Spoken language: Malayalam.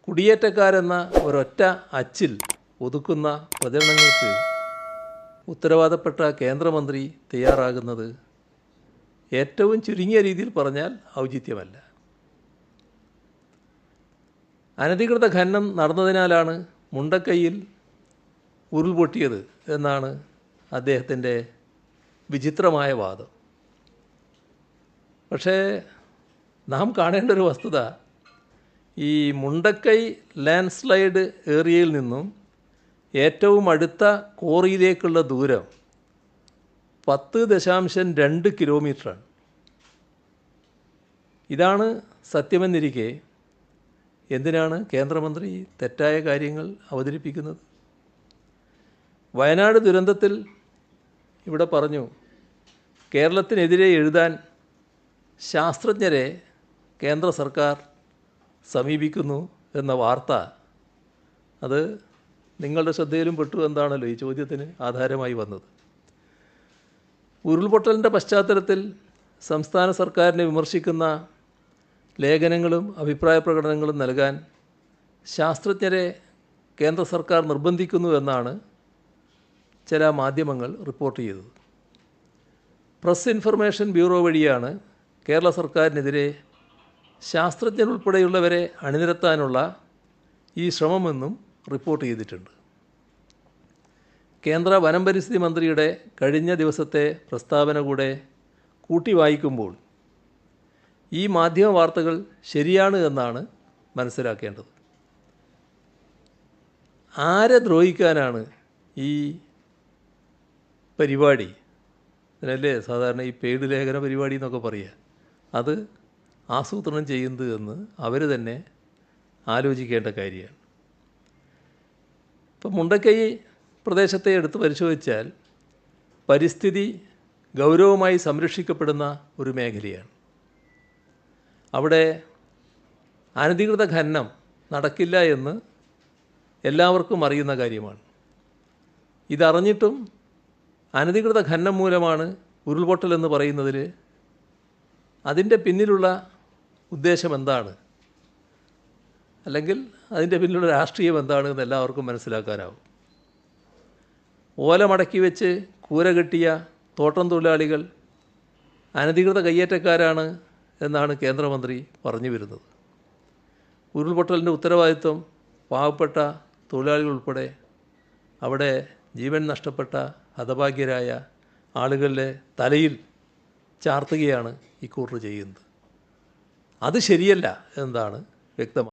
കുടിയേറ്റക്കാരെന്ന ഒരൊറ്റ അച്ചിൽ ഒതുക്കുന്ന പ്രചരണങ്ങൾക്ക് ഉത്തരവാദപ്പെട്ട കേന്ദ്രമന്ത്രി തയ്യാറാകുന്നത് ഏറ്റവും ചുരുങ്ങിയ രീതിയിൽ പറഞ്ഞാൽ ഔചിത്യമല്ല. അനധികൃത ഖനനം നടന്നതിനാലാണ് മുണ്ടക്കൈയിൽ ഉരുൾപൊട്ടിയത് എന്നാണ് അദ്ദേഹത്തിൻ്റെ വിചിത്രമായ വാദം. പക്ഷേ നാം കാണേണ്ട ഒരു വസ്തുത, ഈ മുണ്ടക്കൈ ലാൻഡ് സ്ലൈഡ് ഏരിയയിൽ നിന്നും ഏറ്റവും അടുത്ത കോറിയിലേക്കുള്ള ദൂരം 10.2 കിലോമീറ്ററാണ്. ഇതാണ് സത്യമെന്നിരിക്കെ എന്തിനാണ് കേന്ദ്രമന്ത്രി തെറ്റായ കാര്യങ്ങൾ അവതരിപ്പിക്കുന്നത്? വയനാട് ദുരന്തത്തിൽ ഇവിടെ പറഞ്ഞു, കേരളത്തിനെതിരെ എഴുതാൻ ശാസ്ത്രജ്ഞരെ കേന്ദ്ര സർക്കാർ സമീപിക്കുന്നു എന്ന വാർത്ത, അത് നിങ്ങളുടെ ശ്രദ്ധയിലും പെട്ടു എന്താണല്ലോ ഈ ചോദ്യത്തിന് ആധാരമായി വന്നത്. ഉരുൾപൊട്ടലിൻ്റെ പശ്ചാത്തലത്തിൽ സംസ്ഥാന സർക്കാരിനെ വിമർശിക്കുന്ന ലേഖനങ്ങളും അഭിപ്രായ പ്രകടനങ്ങളും നൽകാൻ ശാസ്ത്രജ്ഞരെ കേന്ദ്ര സർക്കാർ നിർബന്ധിക്കുന്നു എന്നാണ് ചില മാധ്യമങ്ങൾ റിപ്പോർട്ട് ചെയ്തത്. പ്രസ് ഇൻഫർമേഷൻ ബ്യൂറോ വഴിയാണ് കേരള സർക്കാരിനെതിരെ ശാസ്ത്രജ്ഞരുൾപ്പെടെയുള്ളവരെ അണിനിരത്താനുള്ള ഈ ശ്രമമെന്നും റിപ്പോർട്ട് ചെയ്തിട്ടുണ്ട്. കേന്ദ്ര വനം പരിസ്ഥിതി മന്ത്രിയുടെ കഴിഞ്ഞ ദിവസത്തെ പ്രസ്താവന കൂടെ കൂട്ടി വായിക്കുമ്പോൾ ഈ മാധ്യമ വാർത്തകൾ ശരിയാണ് എന്നാണ് മനസ്സിലാക്കേണ്ടത്. ആരെ ദ്രോഹിക്കാനാണ് ഈ പരിപാടി, അതിനല്ലേ സാധാരണ ഈ പെയ്ഡ് ലേഖന പരിപാടി എന്നൊക്കെ പറയുക, അത് ആസൂത്രണം ചെയ്യുന്നത് എന്ന് അവർ തന്നെ ആലോചിക്കേണ്ട കാര്യമാണ്. ഇപ്പം മുണ്ടക്കൈ പ്രദേശത്തെ എടുത്ത് പരിശോധിച്ചാൽ പരിസ്ഥിതി ഗൗരവമായി സംരക്ഷിക്കപ്പെടുന്ന ഒരു മേഖലയാണ്. അവിടെ അനധികൃത ഖനനം നടക്കില്ല എന്ന് എല്ലാവർക്കും അറിയുന്ന കാര്യമാണ്. ഇതറിഞ്ഞിട്ടും അനധികൃത ഖനനം മൂലമാണ് ഉരുൾപൊട്ടലെന്ന് പറയുന്നതിൽ അതിൻ്റെ പിന്നിലുള്ള ഉദ്ദേശം എന്താണ്, അല്ലെങ്കിൽ അതിൻ്റെ പിന്നിലുള്ള രാഷ്ട്രീയം എന്താണ് എന്ന് എല്ലാവർക്കും മനസ്സിലാക്കാനാവും. ഓല മടക്കി വെച്ച് കൂര കെട്ടിയ തോട്ടം തൊഴിലാളികൾ അനധികൃത കയ്യേറ്റക്കാരാണ് എന്നാണ് കേന്ദ്രമന്ത്രി പറഞ്ഞു വരുന്നത്. ഉരുൾപൊട്ടലിൻ്റെ ഉത്തരവാദിത്വം പാവപ്പെട്ട തൊഴിലാളികൾ ഉൾപ്പെടെ അവിടെ ജീവൻ നഷ്ടപ്പെട്ട ഹതഭാഗ്യരായ ആളുകളുടെ തലയിൽ ചാർത്തുകയാണ് ഇക്കൂട്ടർ ചെയ്യുന്നത്. അത് ശരിയല്ല എന്നതാണ് വ്യക്തമാണ്.